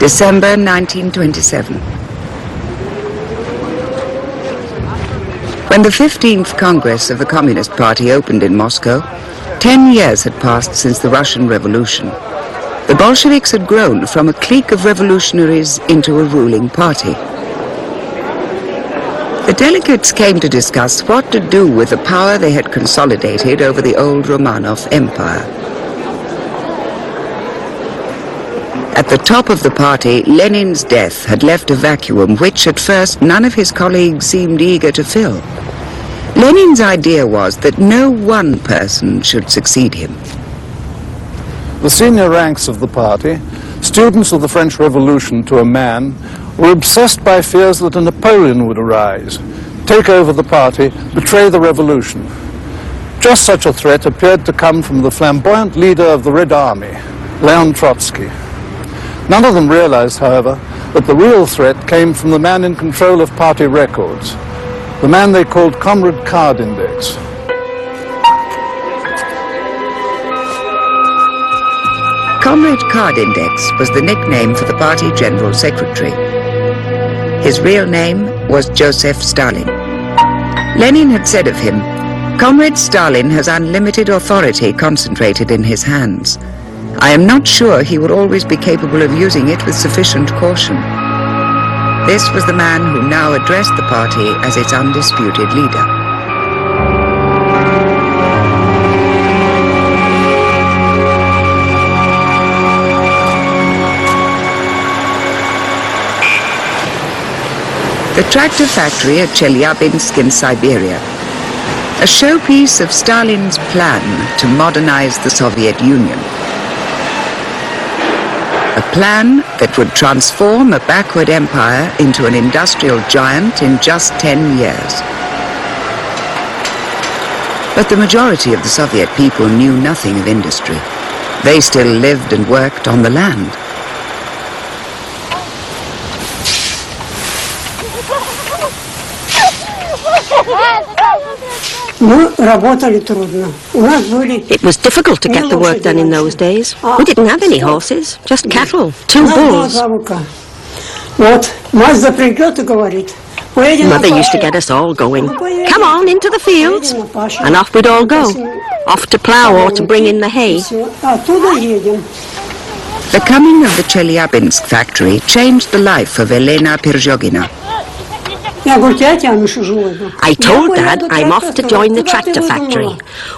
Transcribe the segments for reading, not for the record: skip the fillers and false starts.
December 1927. When the 15th Congress of the Communist Party opened in Moscow, 10 years had passed since the Russian Revolution. The Bolsheviks had grown from a clique of revolutionaries into a ruling party. The delegates came to discuss what to do with the power they had consolidated over the old Romanov Empire. At the top of the party, Lenin's death had left a vacuum which at first none of his colleagues seemed eager to fill. Lenin's idea was that no one person should succeed him. The senior ranks of the party, students of the French Revolution to a man, were obsessed by fears that a Napoleon would arise, take over the party, betray the revolution. Just such a threat appeared to come from the flamboyant leader of the Red Army, Leon Trotsky. None of them realized, however, that the real threat came from the man in control of party records, the man they called Comrade Card Index. Comrade Card Index was the nickname for the party general secretary. His real name was Joseph Stalin. Lenin had said of him, "Comrade Stalin has unlimited authority concentrated in his hands. I am not sure he would always be capable of using it with sufficient caution." This was the man who now addressed the party as its undisputed leader. The tractor factory at Chelyabinsk in Siberia, a showpiece of Stalin's plan to modernize the Soviet Union. A plan that would transform a backward empire into an industrial giant in just 10 years. But the majority of the Soviet people knew nothing of industry. They still lived and worked on the land. It was difficult to get the work done in those days. We didn't have any horses, just cattle, 2 bulls. Mother used to get us all going. Come on, into the fields. And off we'd all go. Off to plough or to bring in the hay. The coming of the Chelyabinsk factory changed the life of Elena Pirzhogina. I told Dad I'm off to join the tractor factory.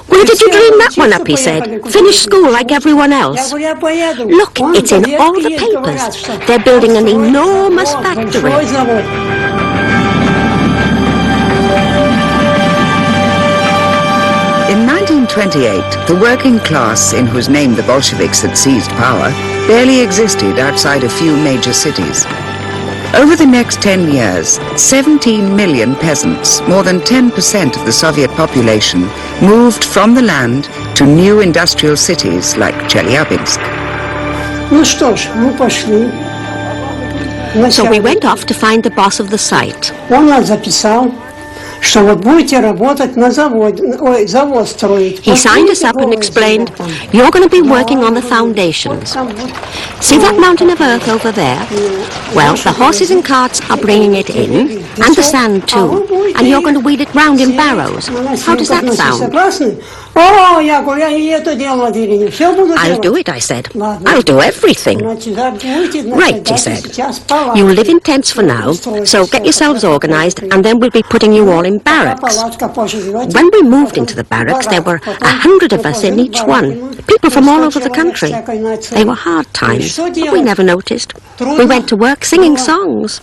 Where did you dream that one up, he said. Finish school like everyone else. Look, it's in all the papers. They're building an enormous factory. In 1928, the working class in whose name the Bolsheviks had seized power barely existed outside a few major cities. Over the next 10 years, 17 million peasants, more than 10% of the Soviet population, moved from the land to new industrial cities like Chelyabinsk. So we went off to find the boss of the site. He signed us up and explained, "You're going to be working on the foundations. See that mountain of earth over there? Well, the horses and carts are bringing it in, and the sand too, and you're going to wheel it round in barrows. How does that sound?" "I'll do it," I said. "I'll do everything." "Right," he said. "You'll live in tents for now, so get yourselves organized, and then we'll be putting you all in barracks." When we moved into the barracks, there were 100 of us in each one, people from all over the country. They were hard times, but we never noticed. We went to work singing songs.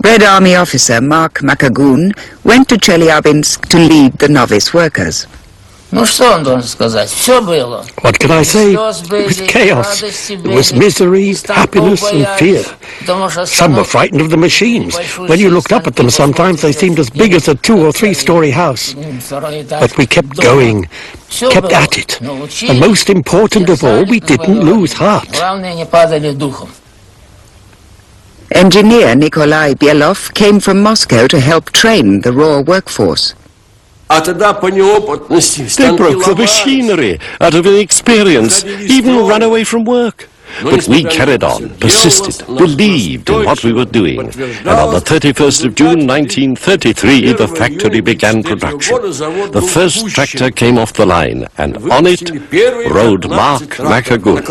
Red Army officer Mark Makagoon went to Chelyabinsk to lead the novice workers. What can I say? It was chaos. There was misery, happiness and fear. Some were frightened of the machines. When you looked up at them, sometimes they seemed as big as a 2- or 3-story house. But we kept going, kept at it. And most important of all, we didn't lose heart. Engineer Nikolai Bielov came from Moscow to help train the raw workforce. They broke the machinery out of inexperience, even ran away from work. But we carried on, persisted, believed in what we were doing. And on the 31st of June 1933, the factory began production. The first tractor came off the line, and on it rode Mark Macagun.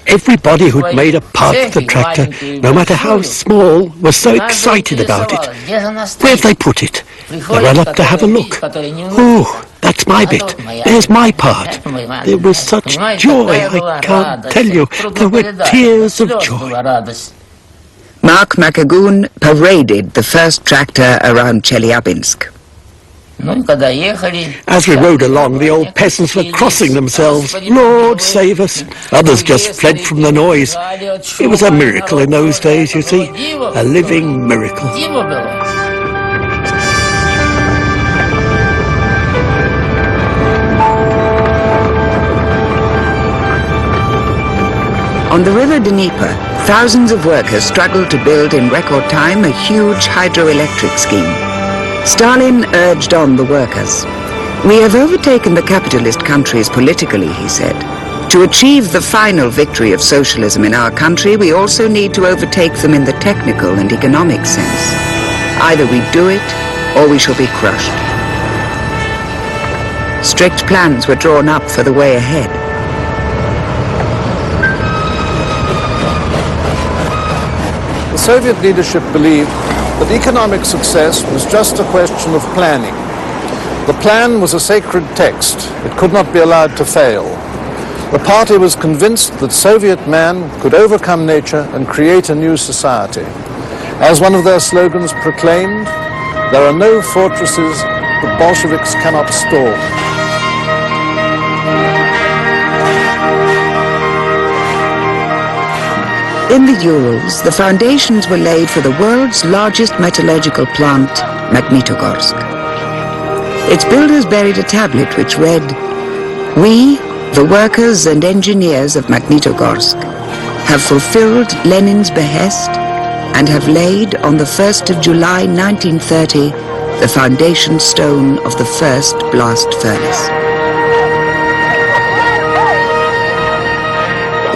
Everybody who'd made a part of the tractor, no matter how small, was so excited about it. Where have they put it? They ran up to have a look. Oh, that's my bit. There's my part. There was such joy, I can't tell you. There were tears of joy. Mark Macagun paraded the first tractor around Chelyabinsk. As we rode along, the old peasants were crossing themselves. Lord save us. Others just fled from the noise. It was a miracle in those days, you see. A living miracle. On the river Dnieper, thousands of workers struggled to build in record time a huge hydroelectric scheme. Stalin urged on the workers. "We have overtaken the capitalist countries politically," he said. "To achieve the final victory of socialism in our country, we also need to overtake them in the technical and economic sense. Either we do it, or we shall be crushed." Strict plans were drawn up for the way ahead. The Soviet leadership believed that economic success was just a question of planning. The plan was a sacred text. It could not be allowed to fail. The party was convinced that Soviet man could overcome nature and create a new society. As one of their slogans proclaimed, "There are no fortresses the Bolsheviks cannot storm." In the Urals, the foundations were laid for the world's largest metallurgical plant, Magnitogorsk. Its builders buried a tablet which read, "We, the workers and engineers of Magnitogorsk, have fulfilled Lenin's behest and have laid on the 1st of July 1930 the foundation stone of the first blast furnace."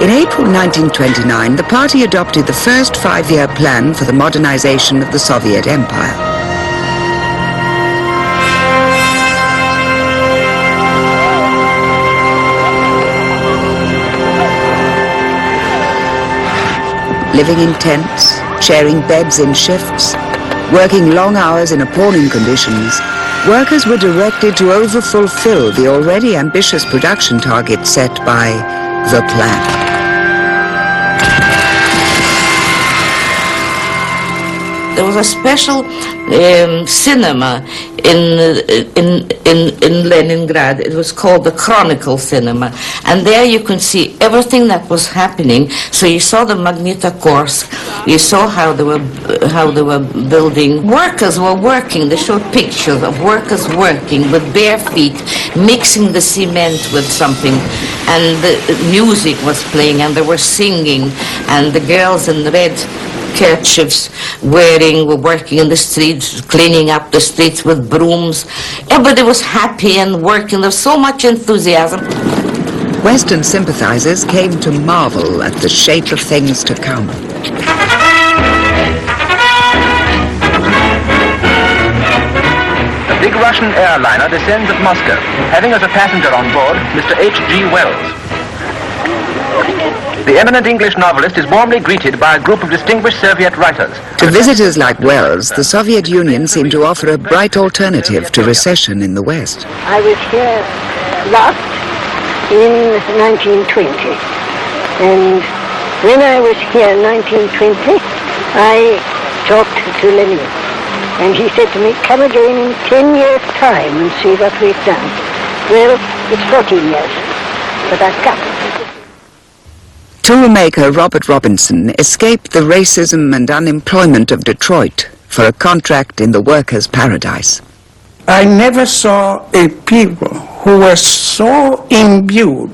In April 1929, the party adopted the first 5-year plan for the modernization of the Soviet Empire. Living in tents, sharing beds in shifts, working long hours in appalling conditions, workers were directed to over-fulfill the already ambitious production target set by the plan. There was a special cinema in Leningrad. It was called the Chronicle Cinema, and there you can see everything that was happening. So you saw the Magnitogorsk, you saw how they were building. Workers were working. They showed pictures of workers working with bare feet, mixing the cement with something, and the music was playing, and they were singing, and the girls in red kerchiefs were working in the streets, cleaning up the streets with brooms. Everybody was happy and working. There was so much enthusiasm. Western sympathizers came to marvel at the shape of things to come. A big Russian airliner descends at Moscow, having as a passenger on board Mr. H.G. Wells. The eminent English novelist is warmly greeted by a group of distinguished Soviet writers. To visitors like Wells, the Soviet Union seemed to offer a bright alternative to recession in the West. I was here last in 1920, and when I was here in 1920, I talked to Lenin, and he said to me, "Come again in 10 years' time and see what we've done." Well, it's 14 years, but I've come. Toolmaker Robert Robinson escaped the racism and unemployment of Detroit for a contract in the workers' paradise. I never saw a people who were so imbued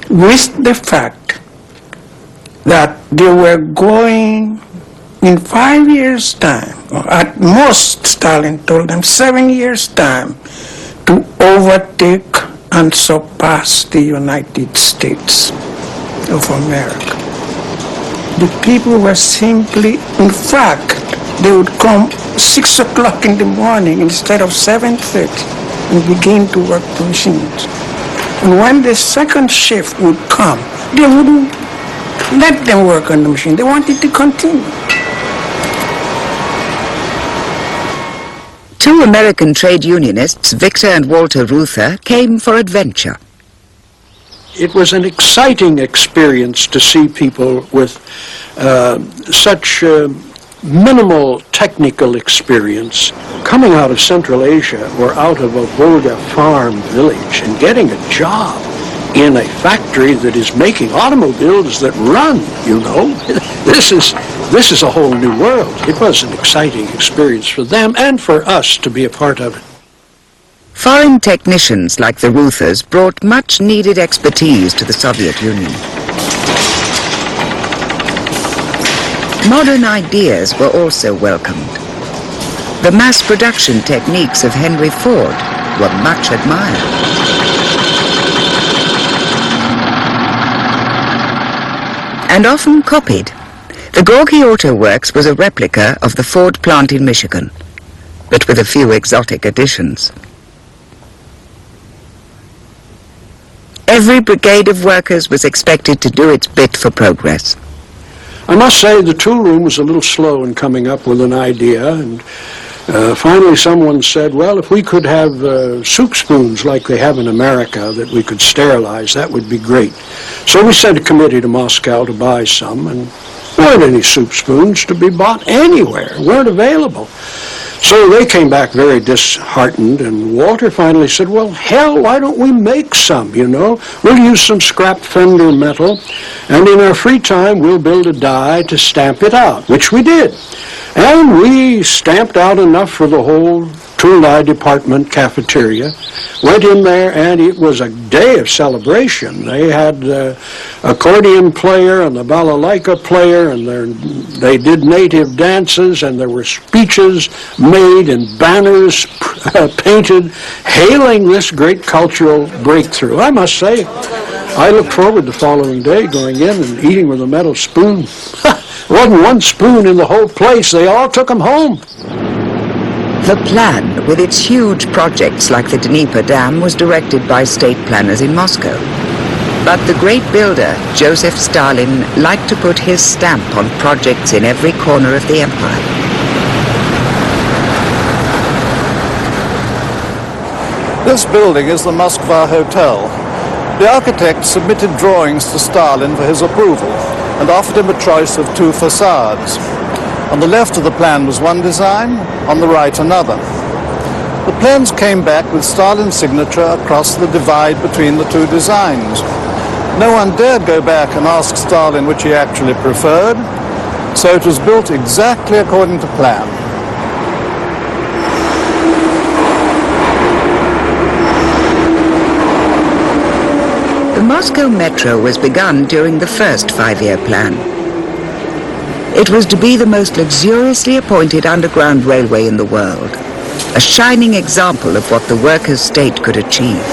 with the fact that they were going in 5 years' time, or at most Stalin told them 7 years' time, to overtake and surpass the United States of America. The people were simply, in fact, they would come 6 o'clock in the morning instead of 7:30 and begin to work the machines. And when the second shift would come, they wouldn't let them work on the machine. They wanted to continue. Two American trade unionists, Victor and Walter Reuther, came for adventure. It was an exciting experience to see people with such minimal technical experience coming out of Central Asia or out of a Volga farm village and getting a job in a factory that is making automobiles that run, you know. This is a whole new world. It was an exciting experience for them and for us to be a part of it. Foreign technicians like the Reuthers brought much needed expertise to the Soviet Union. Modern ideas were also welcomed. The mass production techniques of Henry Ford were much admired. And often copied. The Gorky Auto Works was a replica of the Ford plant in Michigan, but with a few exotic additions. Every brigade of workers was expected to do its bit for progress. I must say the tool room was a little slow in coming up with an idea, and finally someone said, well, if we could have soup spoons like they have in America that we could sterilize, that would be great. So we sent a committee to Moscow to buy some, and there weren't any soup spoons to be bought anywhere, weren't available. So they came back very disheartened, and Walter finally said, well, hell, why don't we make some, you know? We'll use some scrap fender metal, and in our free time we'll build a die to stamp it out, which we did. And we stamped out enough for the whole tool die department cafeteria, went in there, and it was a day of celebration. They had the accordion player and the balalaika player, and they did native dances, and there were speeches made and banners painted hailing this great cultural breakthrough. I must say, I looked forward the following day going in and eating with a metal spoon. There wasn't one spoon in the whole place. They all took them home. The plan, with its huge projects like the Dnieper Dam, was directed by state planners in Moscow. But the great builder, Joseph Stalin, liked to put his stamp on projects in every corner of the empire. This building is the Moskva Hotel. The architect submitted drawings to Stalin for his approval and offered him a choice of two facades. On the left of the plan was one design, on the right another. The plans came back with Stalin's signature across the divide between the two designs. No one dared go back and ask Stalin which he actually preferred, so it was built exactly according to plan. The Moscow Metro was begun during the first five-year plan. It was to be the most luxuriously appointed underground railway in the world, a shining example of what the workers' state could achieve.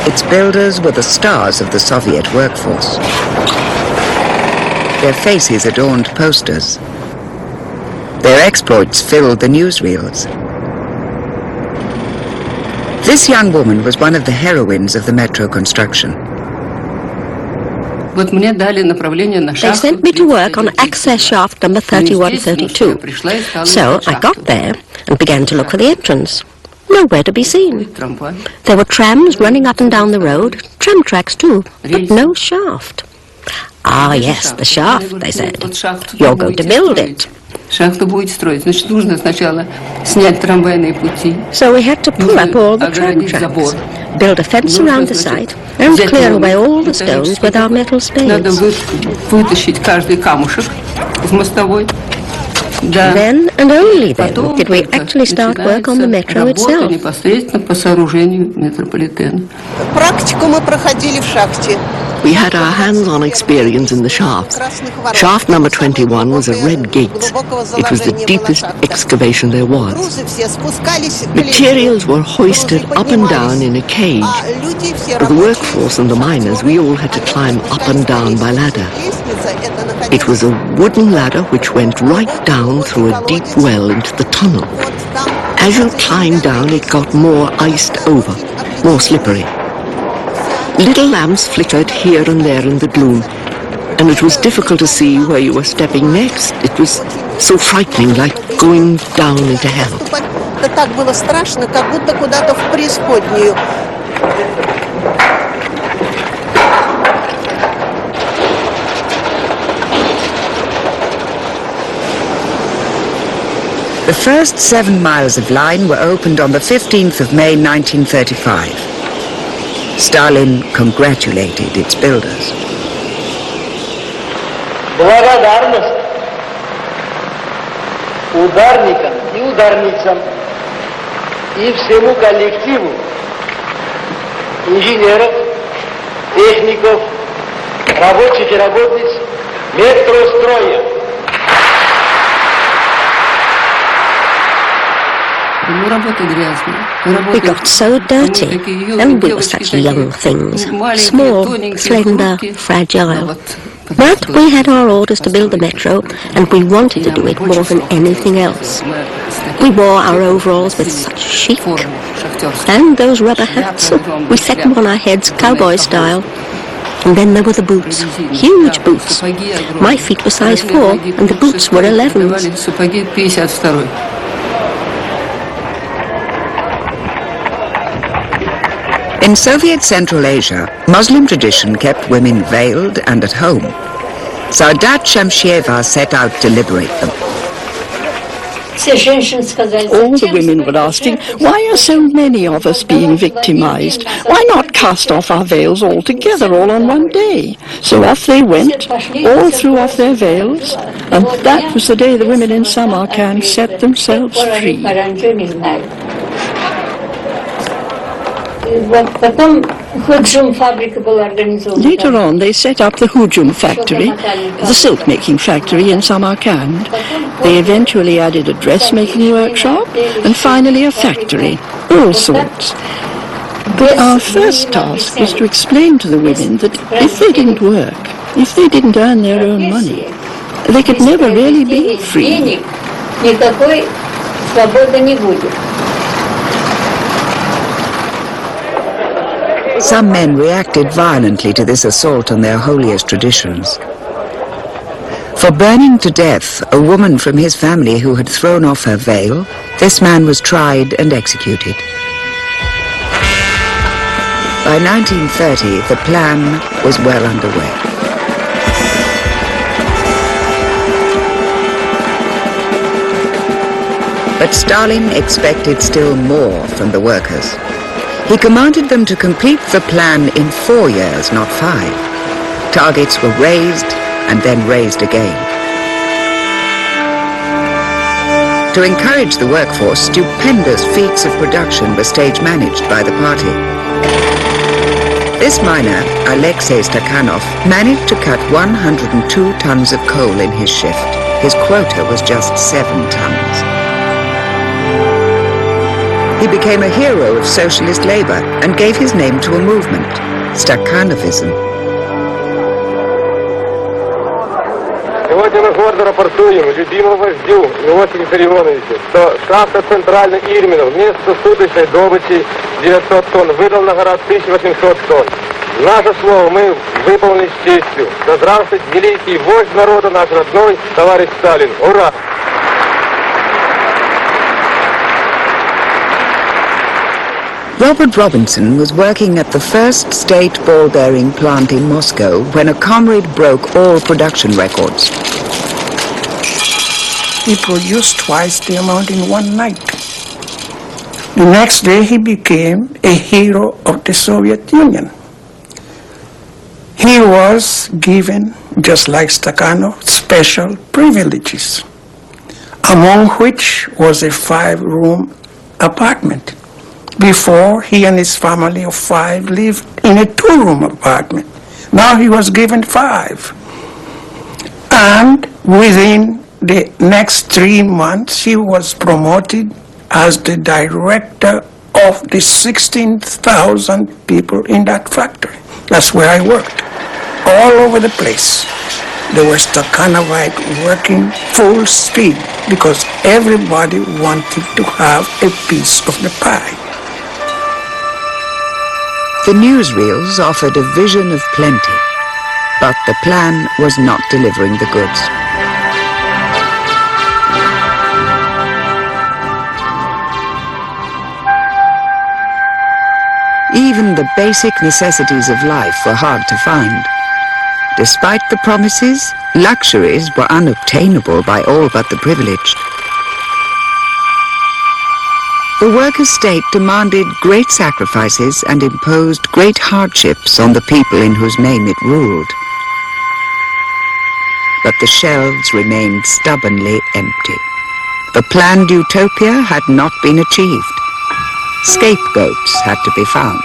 Its builders were the stars of the Soviet workforce. Their faces adorned posters. Their exploits filled the newsreels. This young woman was one of the heroines of the metro construction. They sent me to work on access shaft number 3132. So I got there and began to look for the entrance. Nowhere to be seen. There were trams running up and down the road, tram tracks too, but no shaft. Ah, yes, the shaft, they said. You're going to build it. So we had to pull up all the tram tracks, build a fence around the site, and clear away all the stones with our metal spades. Then, and only then, did we actually start work on the metro itself. We had our hands-on experience in the shafts. Shaft number 21 was a red gate. It was the deepest excavation there was. Materials were hoisted up and down in a cage. The workforce and the miners, we all had to climb up and down by ladder. It was a wooden ladder which went right down through a deep well into the tunnel. As you climbed down, it got more iced over, more slippery. Little lamps flickered here and there in the gloom, and it was difficult to see where you were stepping next. It was so frightening, like going down into hell. The first 7 miles of line were opened on the 15th of May 1935. Stalin congratulated its builders. Благодарность ударникам и ударницам и всему коллективу инженеров, техников, рабочих и работниц метростроя. We got so dirty, and we were such young things, small, slender, fragile. But we had our orders to build the metro, and we wanted to do it more than anything else. We wore our overalls with such chic, and those rubber hats, we set them on our heads cowboy style. And then there were the boots, huge boots. My feet were size 4, and the boots were 11s. In Soviet Central Asia, Muslim tradition kept women veiled and at home. Saudat Shamshieva set out to liberate them. All the women were asking, why are so many of us being victimized? Why not cast off our veils altogether, all on one day? So off they went, all threw off their veils, and that was the day the women in Samarkand set themselves free. Later on, they set up the Hujum factory, the silk-making factory in Samarkand. They eventually added a dressmaking workshop, and finally a factory, all sorts. But our first task was to explain to the women that if they didn't work, if they didn't earn their own money, they could never really be free. Some men reacted violently to this assault on their holiest traditions. For burning to death a woman from his family who had thrown off her veil, this man was tried and executed. By 1930, the plan was well underway. But Stalin expected still more from the workers. He commanded them to complete the plan in 4 years, not 5. Targets were raised and then raised again. To encourage the workforce, stupendous feats of production were stage-managed by the party. This miner, Alexei Stakhanov, managed to cut 102 tons of coal in his shift. His quota was just 7 tons. He became a hero of socialist labor and gave his name to a movement, Stakhanovism. Сегодня мы гордо рапортуем любимому вождю Иосифу Виссарионовичу, что шахта Центральный Ирминов вместо суточной добычи 900 тонн выдал на гора 1800 тонн. Наше слово мы выполнили с честью. Да здравствует великий вождь народа, наш родной товарищ Сталин. Ура! Robert Robinson was working at the first state ball-bearing plant in Moscow when a comrade broke all production records. He produced twice the amount in one night. The next day he became a hero of the Soviet Union. He was given, just like Stakhanov, special privileges. among which was a 5-room apartment. Before, he and his family of 5 lived in a 2-room apartment. Now he was given 5. And within the next 3 months, he was promoted as the director of the 16,000 people in that factory. That's where I worked, all over the place. There was Stakhanovite working full speed because everybody wanted to have a piece of the pie. The newsreels offered a vision of plenty, but the plan was not delivering the goods. Even the basic necessities of life were hard to find. Despite the promises, luxuries were unobtainable by all but the privileged. The workers' state demanded great sacrifices and imposed great hardships on the people in whose name it ruled. But the shelves remained stubbornly empty. The planned utopia had not been achieved. Scapegoats had to be found.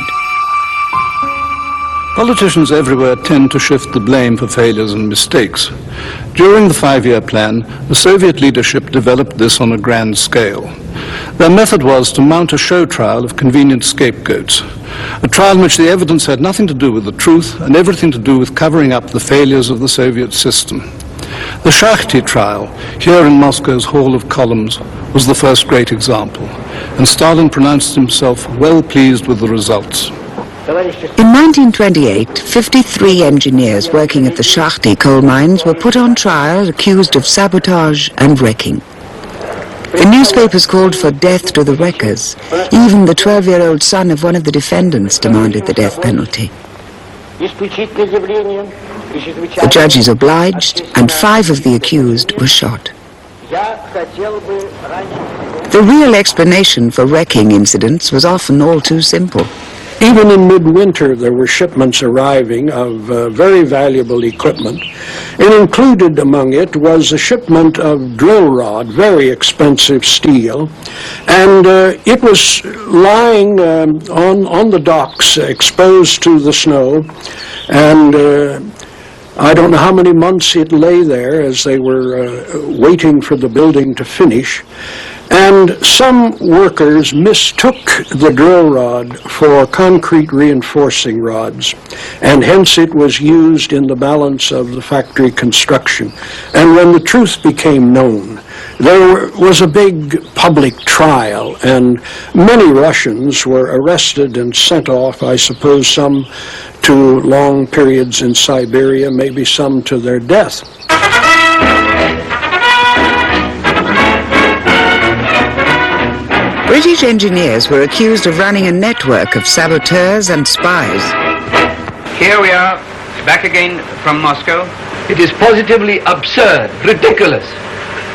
Politicians everywhere tend to shift the blame for failures and mistakes. During the 5-year plan, the Soviet leadership developed this on a grand scale. Their method was to mount a show trial of convenient scapegoats, a trial in which the evidence had nothing to do with the truth and everything to do with covering up the failures of the Soviet system. The Shakhty trial, here in Moscow's Hall of Columns, was the first great example, and Stalin pronounced himself well pleased with the results. In 1928, 53 engineers working at the Shakhty coal mines were put on trial accused of sabotage and wrecking. The newspapers called for death to the wreckers. Even the 12-year-old son of one of the defendants demanded the death penalty. The judges obliged, and 5 of the accused were shot. The real explanation for wrecking incidents was often all too simple. Even in midwinter, there were shipments arriving of very valuable equipment, and included among it was a shipment of drill rod, very expensive steel, and it was lying on the docks, exposed to the snow, and I don't know how many months it lay there as they were waiting for the building to finish. And some workers mistook the drill rod for concrete reinforcing rods, and hence it was used in the balance of the factory construction. And when the truth became known, there was a big public trial, and many Russians were arrested and sent off, I suppose some to long periods in Siberia, maybe some to their death. British engineers were accused of running a network of saboteurs and spies. Here we are, back again from Moscow. It is positively absurd, ridiculous,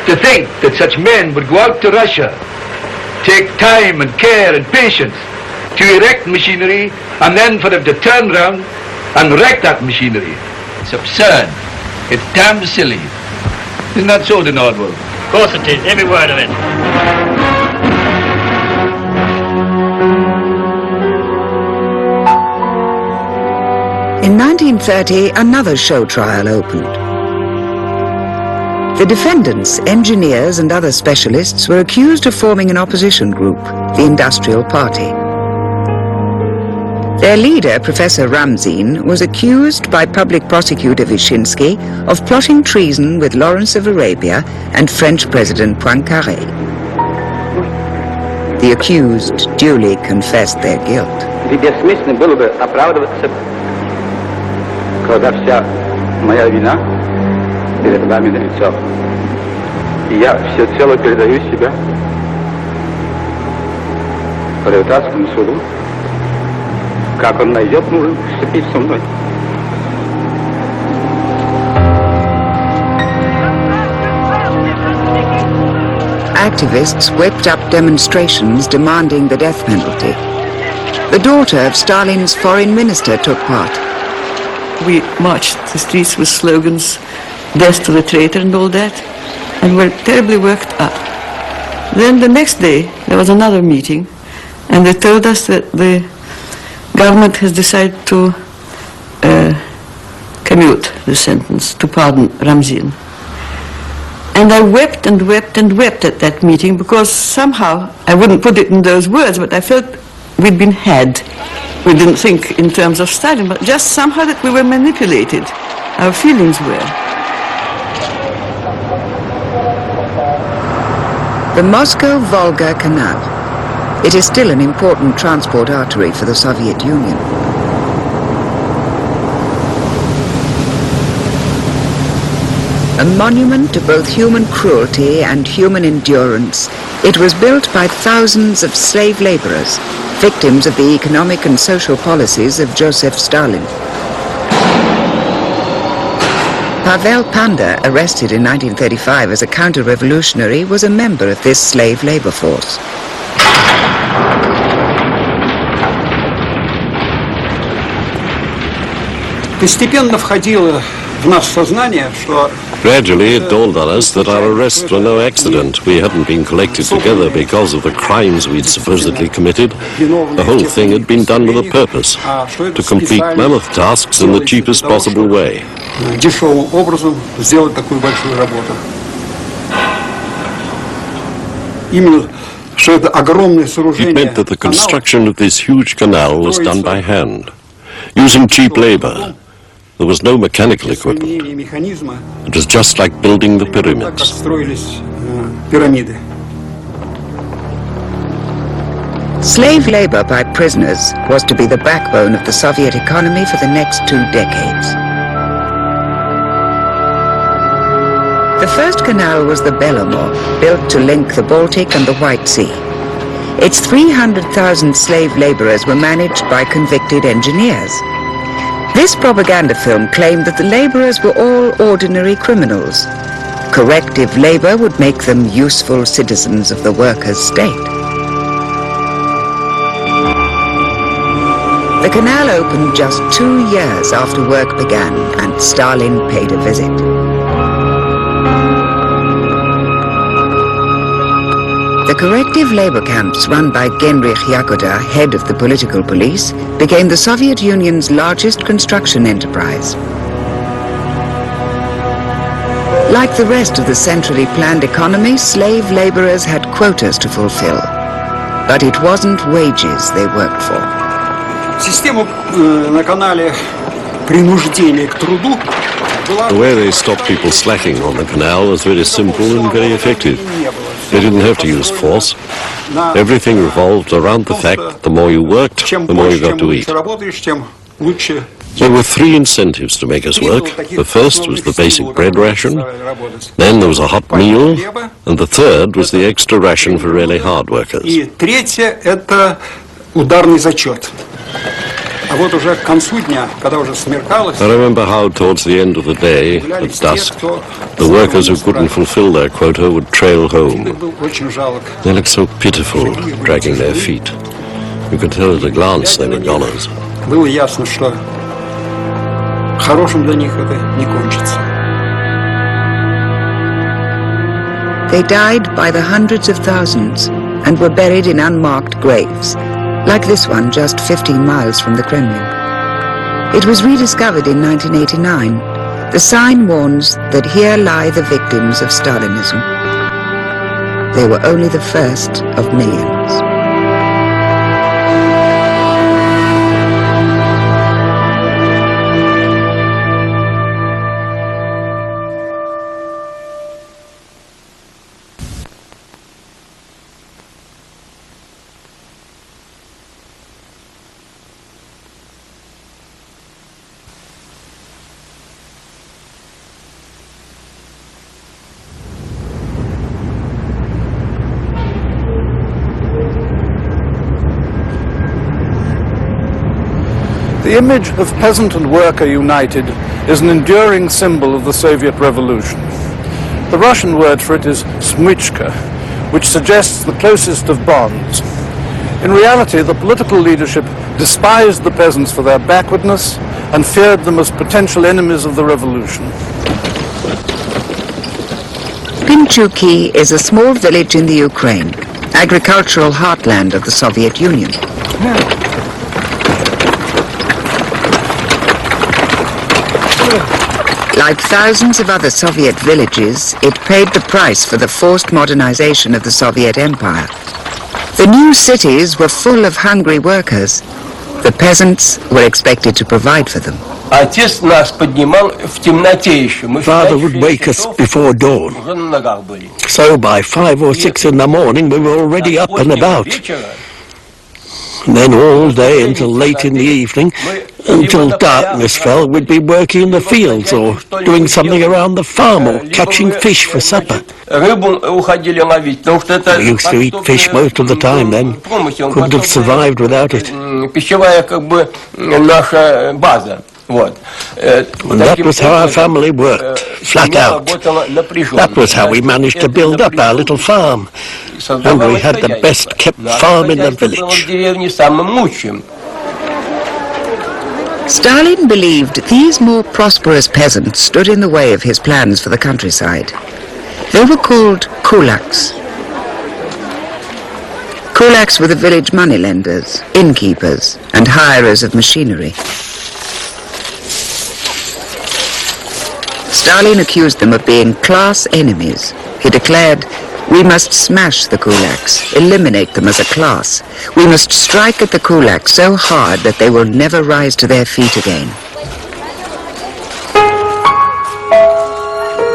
to think that such men would go out to Russia, take time and care and patience to erect machinery, and then for them to turn round and wreck that machinery. It's absurd. It's damn silly. Isn't that so, de Nordwell? Of course it is, every word of it. In 1930, another show trial opened. The defendants, engineers and other specialists, were accused of forming an opposition group, the Industrial Party. Their leader, Professor Ramzin, was accused by public prosecutor Vyshinsky of plotting treason with Lawrence of Arabia and French President Poincaré. The accused duly confessed their guilt. Когда вся моя вина перед вами налицо, и я всецело передаю себя пролетарскому суду, как он найдет нужным вступить со мной. Activists whipped up demonstrations demanding the death penalty. The daughter of Stalin's foreign minister took part. We marched the streets with slogans, death to the traitor and all that. and were terribly worked up. Then the next day, there was another meeting, and they told us that the government has decided to commute the sentence, to pardon Ramzan. And I wept and wept and wept at that meeting because somehow, I wouldn't put it in those words, but I felt we'd been had. We didn't think in terms of Stalin, but just somehow that we were manipulated. Our feelings were. The Moscow-Volga Canal. It is still an important transport artery for the Soviet Union. A monument to both human cruelty and human endurance, it was built by thousands of slave laborers, victims of the economic and social policies of Joseph Stalin. Pavel Panda, arrested in 1935 as a counter-revolutionary, was a member of this slave labor force. Постепенно входило в наше сознание, что Gradually, it dawned on us that our arrests were no accident. We hadn't been collected together because of the crimes we'd supposedly committed. The whole thing had been done with a purpose, to complete mammoth tasks in the cheapest possible way. дешевым образом сделать такую большую работу. Именно что это огромное сооружение. It meant that the construction of this huge canal was done by hand, using cheap labor. There was no mechanical equipment. It was just like building the pyramids. Slave labor by prisoners was to be the backbone of the Soviet economy for the next 2 decades. The first canal was the Belomor, built to link the Baltic and the White Sea. Its 300,000 slave laborers were managed by convicted engineers. This propaganda film claimed that the laborers were all ordinary criminals. Corrective labor would make them useful citizens of the workers' state. The canal opened just 2 years after work began, and Stalin paid a visit. The corrective labor camps run by Genrikh Yakoda, head of the political police, became the Soviet Union's largest construction enterprise. Like the rest of the centrally planned economy, slave laborers had quotas to fulfill. But it wasn't wages they worked for. Система на канале принуждения к труду. The way they stopped people slacking on the canal was very simple and very effective. They didn't have to use force. Everything revolved around the fact that the more you worked, the more you got to eat. There were 3 incentives to make us work. The first was the basic bread ration, then there was a hot meal, and the third was the extra ration for really hard workers. И третье – это ударный зачет. А вот уже к концу дня, когда уже смеркалось, I remember how towards the end of the day, at dusk, the workers who couldn't fulfill their quota would trail home. They looked so pitiful, dragging their feet. You could tell at a glance they were goners. было ясно, что хорошим для них это не кончится. They died by the hundreds of thousands and were buried in unmarked graves, like this one just 15 miles from the Kremlin. It was rediscovered in 1989. The sign warns that here lie the victims of Stalinism. They were only the first of millions. The image of peasant and worker united is an enduring symbol of the Soviet Revolution. The Russian word for it is smychka, which suggests the closest of bonds. In reality, the political leadership despised the peasants for their backwardness and feared them as potential enemies of the revolution. Pinchuki is a small village in the Ukraine, agricultural heartland of the Soviet Union. Like thousands of other Soviet villages, it paid the price for the forced modernization of the Soviet Empire. The new cities were full of hungry workers. The peasants were expected to provide for them. Father would wake us before dawn. So by 5 or 6 in the morning we were already up and about. And then all day until late in the evening, until darkness fell, we'd be working in the fields or doing something around the farm or catching fish for supper. We used to eat fish most of the time then. Couldn't have survived without it. And that was how our family worked, flat out. That was how we managed to build up our little farm. And we had the best kept farm in the village. Stalin believed these more prosperous peasants stood in the way of his plans for the countryside. They were called kulaks. Kulaks were the village moneylenders, innkeepers, and hirers of machinery. Stalin accused them of being class enemies. He declared, "We must smash the kulaks, eliminate them as a class. We must strike at the kulaks so hard that they will never rise to their feet again."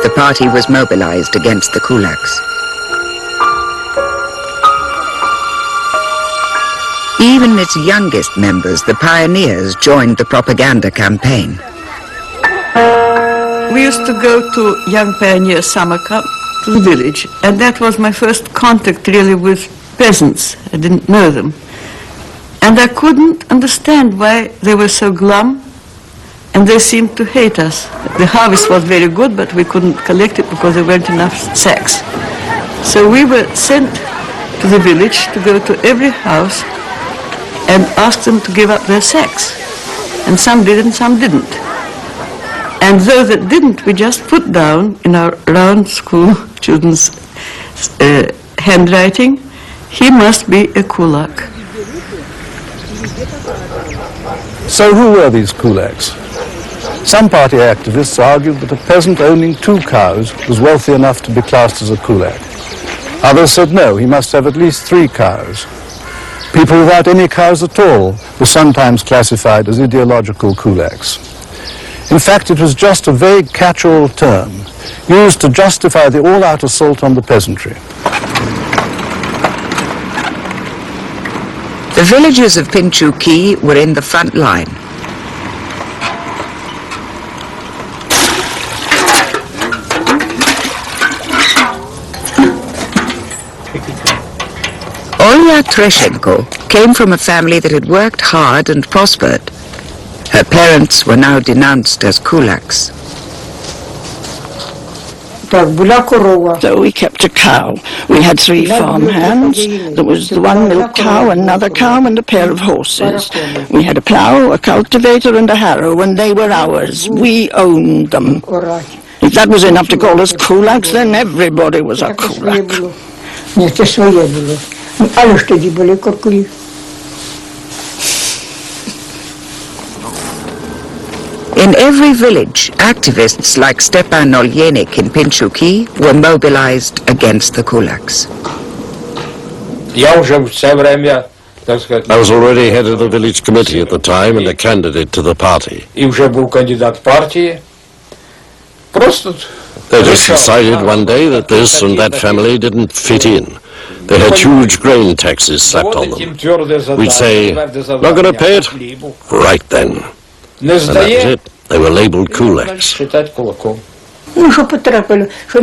The party was mobilized against the kulaks. Even its youngest members, the pioneers, joined the propaganda campaign. We used to go to Young Pioneer Summer Camp to the village, and that was my first contact really with peasants. I didn't know them. And I couldn't understand why they were so glum, and they seemed to hate us. The harvest was very good, but we couldn't collect it because there weren't enough sacks. So we were sent to the village to go to every house and ask them to give up their sacks. And some did and some didn't. And those that didn't, we just put down in our round school children's handwriting, "He must be a kulak." So who were these kulaks? Some party activists argued that a peasant owning 2 cows was wealthy enough to be classed as a kulak. Others said no, he must have at least 3 cows. People without any cows at all were sometimes classified as ideological kulaks. In fact, it was just a vague catch-all term used to justify the all-out assault on the peasantry. The villagers of Pinchuki were in the front line. Olya Treshenko came from a family that had worked hard and prospered. Her parents were now denounced as kulaks. So we kept a cow. We had 3 farm hands. There was the 1 milk cow, another cow, and a pair of horses. We had a plough, a cultivator, and a harrow, and they were ours. We owned them. If that was enough to call us kulaks, then everybody was a kulak. In every village, activists like Stepan Olyenik in Pinchuki were mobilized against the kulaks. I was already head of the village committee at the time and a candidate to the party. They just decided one day that this and that family didn't fit in. They had huge grain taxes slapped on them. We'd say, "Not going to pay it?" Right then. And that was it. They were labeled kulaks.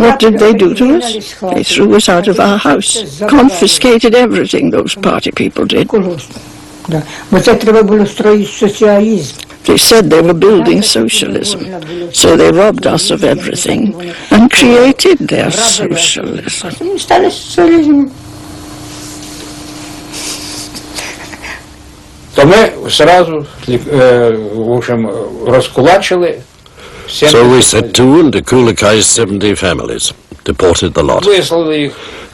What did they do to us? They threw us out of our house, confiscated everything, those party people did. They said they were building socialism, so they robbed us of everything and created their socialism. То мы сразу, в общем, раскулачили. So we set to and dekulakized 70 families. deported the lot.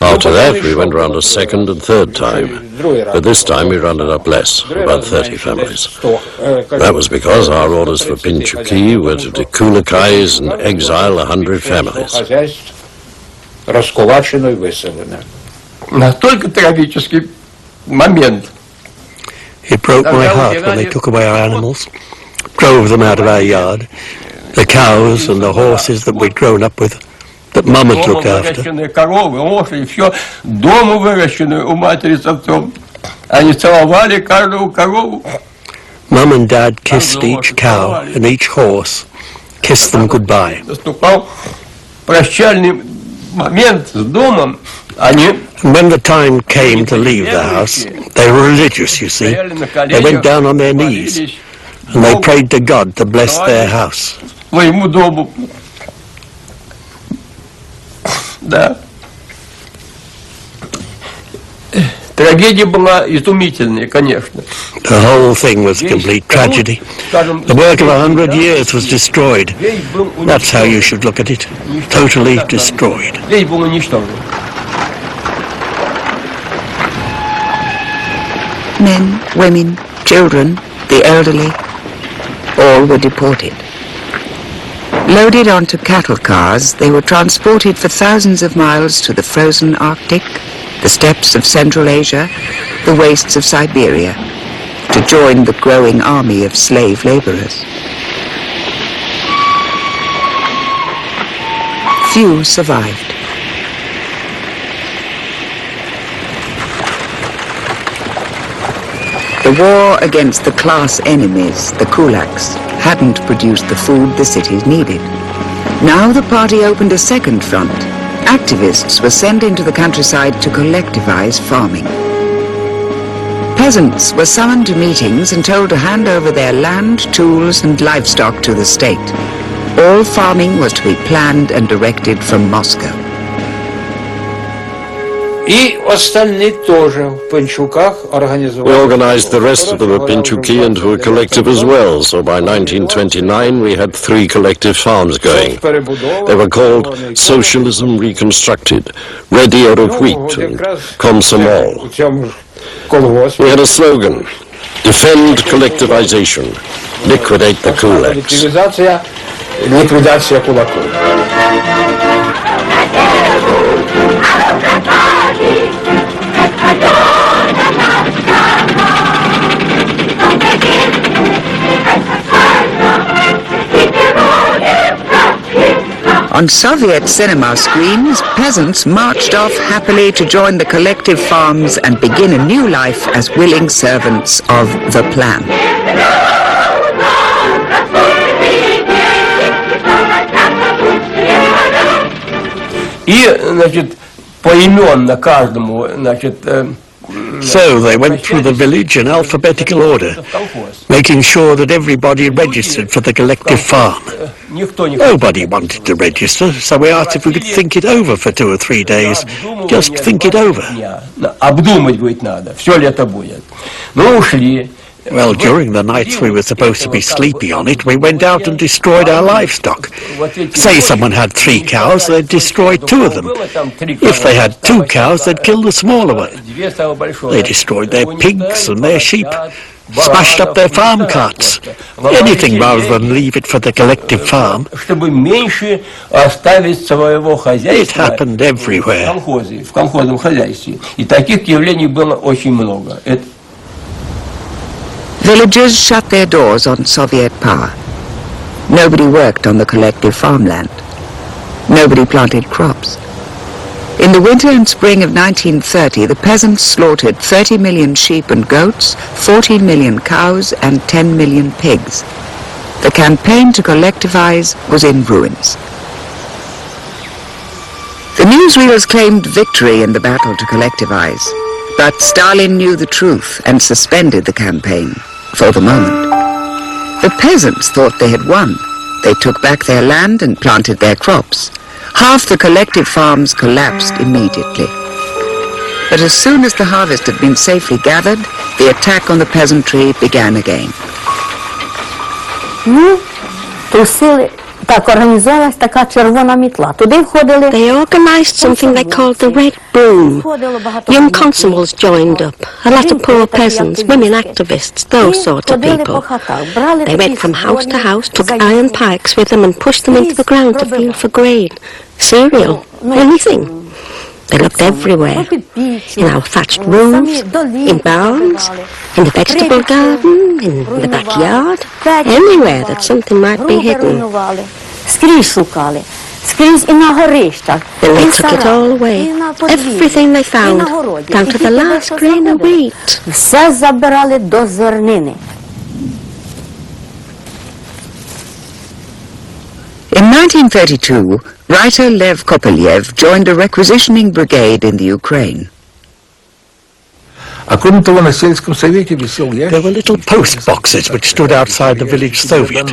After that, we went round a second and third time, but this time we rounded up less, about 30 families. That was because our orders for Pinchuki were to dekulakaize and exile 100 families. Настолько трагический момент. It broke my heart when they took away our animals, drove them out of our yard, the cows and the horses that we'd grown up with, that Mum had looked after. Коровы, лошади, все дома выращенное у матери с отцом. Они целовали каждую корову. Mum and Dad kissed each cow and each horse, kissed them goodbye. Наступал прощальный момент с домом. Они And when the time came to leave the house, they were religious, you see. They went down on their knees and they prayed to God to bless their house. своему дому. Да. Трагедия была изумительная, конечно. The whole thing was a complete tragedy. The work of 100 years was destroyed. That's how you should look at it. Totally destroyed. Весь был уничтожен. Men, women, children, the elderly, all were deported. Loaded onto cattle cars, they were transported for thousands of miles to the frozen Arctic, the steppes of Central Asia, the wastes of Siberia, to join the growing army of slave laborers. Few survived. The war against the class enemies, the kulaks, hadn't produced the food the cities needed. Now the party opened a second front. Activists were sent into the countryside to collectivize farming. Peasants were summoned to meetings and told to hand over their land, tools and livestock to the state. All farming was to be planned and directed from Moscow. We organized the rest of the Pinchuki into a collective as well, so by 1929 we had 3 collective farms going. They were called Socialism Reconstructed, Ready Out of Wheat and Komsomol. We had a slogan, Defend Collectivization, Liquidate the Kulaks. On Soviet cinema screens, peasants marched off happily to join the collective farms and begin a new life as willing servants of the plan. И, значит, поименно каждому, значит, So they went through the village in alphabetical order, making sure that everybody registered for the collective farm. Nobody wanted to register, so we asked if we could think it over for 2 or 3 days. Just think it over. Обдумать, говорит, надо, все ли это будет. Ну, ушли. Well, during the nights we were supposed to be sleepy on it, we went out and destroyed our livestock. Say someone had 3 cows, they'd destroy 2 of them. If they had 2 cows, they'd kill the smaller one. They destroyed their pigs and their sheep, smashed up their farm carts. Anything rather than leave it for the collective farm. It happened everywhere. В колхозном хозяйстве. И таких явлений было очень много. Villages shut their doors on Soviet power. Nobody worked on the collective farmland. Nobody planted crops. In the winter and spring of 1930, the peasants slaughtered 30 million sheep and goats, 14 million cows, and 10 million pigs. The campaign to collectivize was in ruins. The newsreels claimed victory in the battle to collectivize, but Stalin knew the truth and suspended the campaign, for the moment. The peasants thought they had won. They took back their land and planted their crops. Half the collective farms collapsed immediately. But as soon as the harvest had been safely gathered, the attack on the peasantry began again. Ми тусили They organised something they called the Red Broom. Young constables joined up, a lot of poor peasants, women activists, those sort of people. They went from house to house, took iron pikes with them and pushed them into the ground to feel for grain, cereal, anything. They looked everywhere, in our thatched roofs, in barns, in the vegetable garden, in the backyard, anywhere that something might be hidden. Then they took it all away, everything they found, down to the last grain of wheat. In 1932, writer Lev Kopelyev joined a requisitioning brigade in the Ukraine. There were little post boxes which stood outside the village Soviet.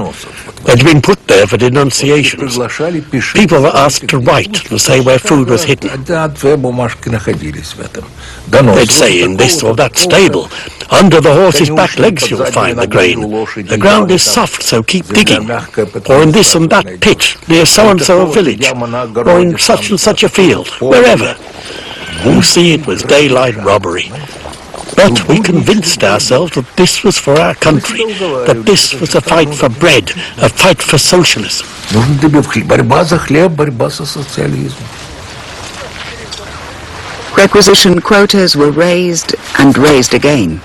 They'd been put there for denunciations. People were asked to write and say where food was hidden. They'd say in this or that stable, under the horse's back legs you'll find the grain. The ground is soft, so keep digging. Or in this and that pit, near so-and-so village. Or in such and such a field, wherever. You see, it was daylight robbery. But we convinced ourselves that this was for our country, that this was a fight for bread, a fight for socialism. Requisition quotas were raised and raised again.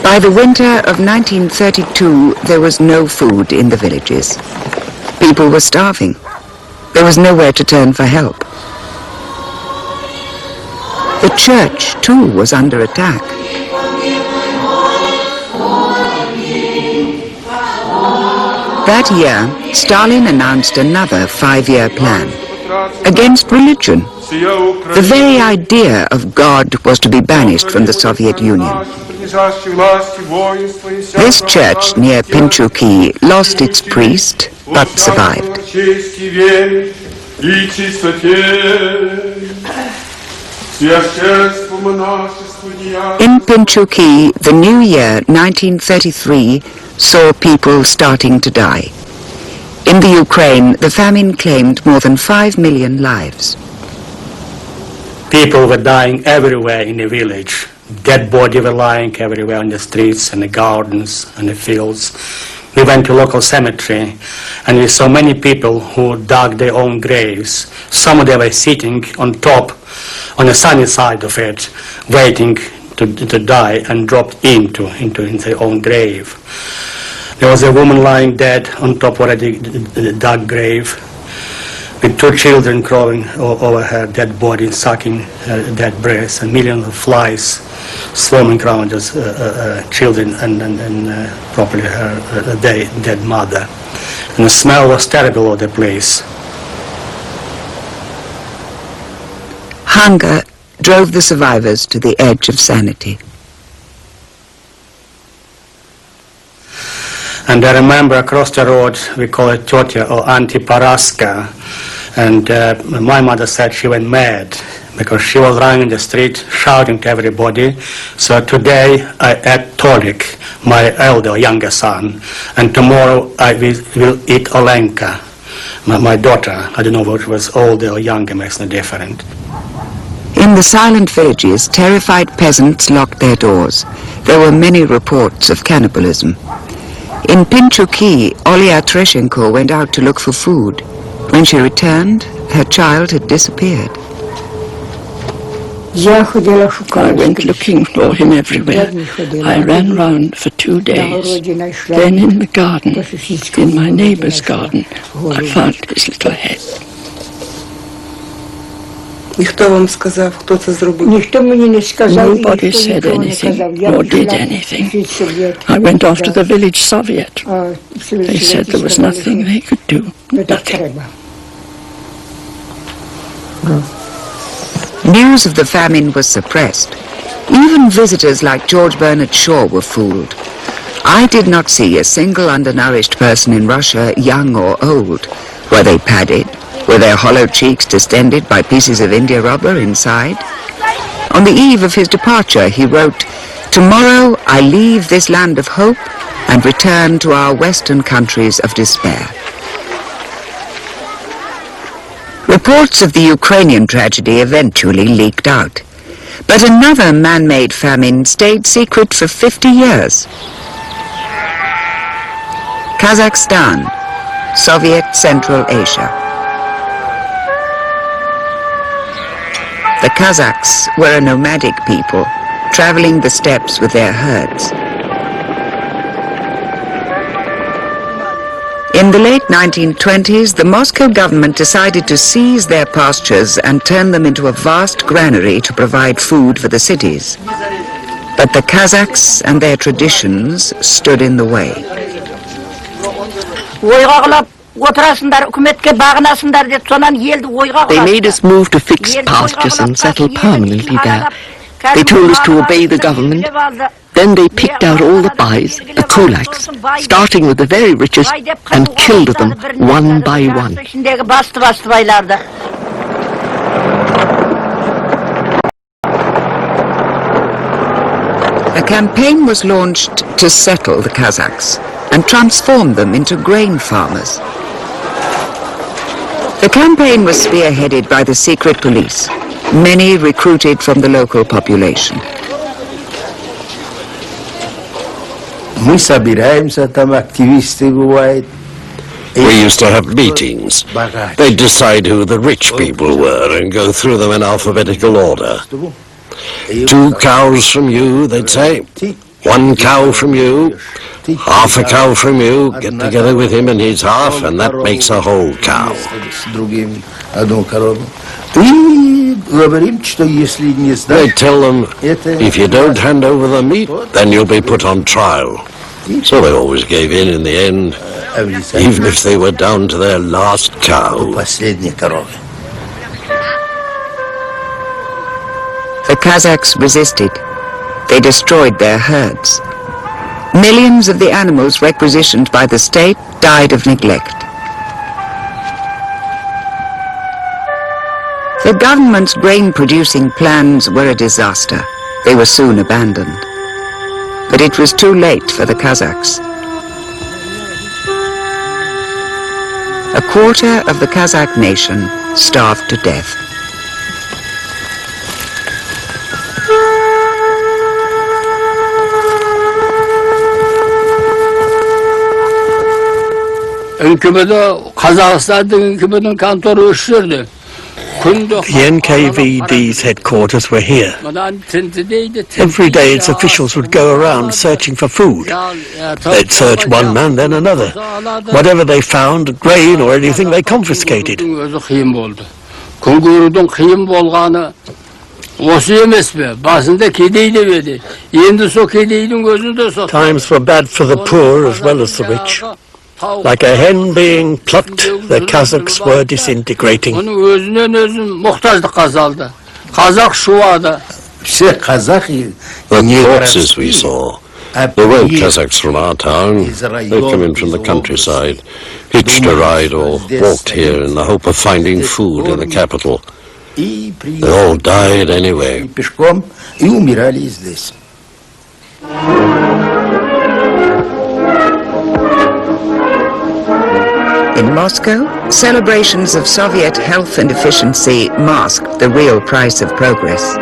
By the winter of 1932, there was no food in the villages. People were starving. There was nowhere to turn for help. The church, too, was under attack. That year, Stalin announced another 5-year plan against religion. The very idea of God was to be banished from the Soviet Union. This church near Pinchuki lost its priest, but survived. In Pinchuki, the new year, 1933, saw people starting to die. In the Ukraine, the famine claimed more than 5 million lives. People were dying everywhere in the village. Dead bodies were lying everywhere on the streets and the gardens and the fields. We went to local cemetery and we saw many people who dug their own graves. Some of them were sitting on top, on the sunny side of it, waiting to die and dropped into their own grave. There was a woman lying dead on top of a dug grave, with 2 children crawling over her dead body, sucking her dead breath, and millions of flies swarming around those children and probably her dead mother. And the smell was terrible of the place. Hunger drove the survivors to the edge of sanity. And I remember across the road, we call it Totya or Auntie Paraska, and my mother said she went mad because she was running in the street shouting to everybody. So today I ate tolik, my younger son, and tomorrow I will eat Olenka, my daughter. I don't know if it was older or younger, makes no difference. In the silent villages, terrified peasants locked their doors. There were many reports of cannibalism. In Pinchuki, Olia Treshenko went out to look for food. When she returned, her child had disappeared. I went looking for him everywhere. I ran round for 2 days. Then in the garden, in my neighbour's garden, I found his little head. Nobody said anything or did anything. I went off to the village Soviet. They said there was nothing they could do. Nothing. News of the famine was suppressed. Even visitors like George Bernard Shaw were fooled. I did not see a single undernourished person in Russia, young or old. Were they padded? Were their hollow cheeks distended by pieces of India rubber inside? On the eve of his departure, he wrote, "Tomorrow I leave this land of hope and return to our western countries of despair." Reports of the Ukrainian tragedy eventually leaked out, but another man-made famine stayed secret for 50 years. Kazakhstan, Soviet Central Asia. The Kazakhs were a nomadic people, traveling the steppes with their herds. In the late 1920s, the Moscow government decided to seize their pastures and turn them into a vast granary to provide food for the cities. But the Kazakhs and their traditions stood in the way. They made us move to fixed pastures and settle permanently there. They told us to obey the government. Then they picked out all the bais, the kulaks, starting with the very richest, and killed them one by one. A campaign was launched to settle the Kazakhs and transform them into grain farmers. The campaign was spearheaded by the secret police, many recruited from the local population. We used to have meetings. They'd decide who the rich people were and go through them in alphabetical order. 2 cows from you, they'd say. 1 cow from you. Half a cow from you. Get together with him and his half, and that makes a whole cow. They tell them, if you don't hand over the meat, then you'll be put on trial. So they always gave in the end, even if they were down to their last cow. The Kazakhs resisted. They destroyed their herds. Millions of the animals requisitioned by the state died of neglect. The government's grain-producing plans were a disaster. They were soon abandoned. But it was too late for the Kazakhs. A quarter of the Kazakh nation starved to death. The NKVD's headquarters were here. Every day its officials would go around searching for food. They'd search one man, then another. Whatever they found, grain or anything, they confiscated. Times were bad for the poor as well as the rich. Like a hen being plucked, the Kazakhs were disintegrating. The corpses we saw, they weren't Kazakhs from our town. They'd come in from the countryside, hitched a ride or walked here in the hope of finding food in the capital. They all died anyway. In Moscow, celebrations of Soviet health and efficiency masked the real price of progress.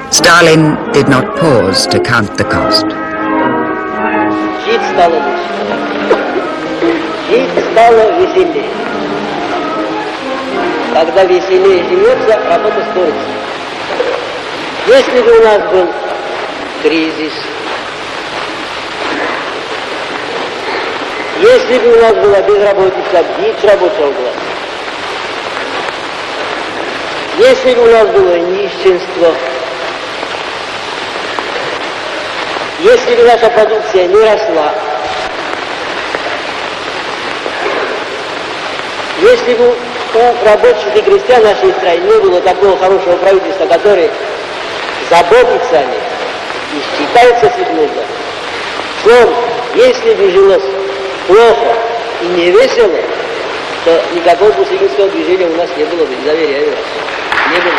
Stalin did not pause to count the cost. Жить стало лучше. Жить стало веселее. Когда веселее живется, работа стоится. Если бы у нас был кризис, если бы у нас была безработица, бич рабочего класса, если бы у нас было нищенство, если бы наша продукция не росла, если бы у рабочих и крестьян нашей страны не было такого хорошего правительства, которое заботится о них и считается с их нуждами, словом, если бы жилось плохо и не весело, то никакого пустынского движения у нас не было бы, не заверяю вас. Не было.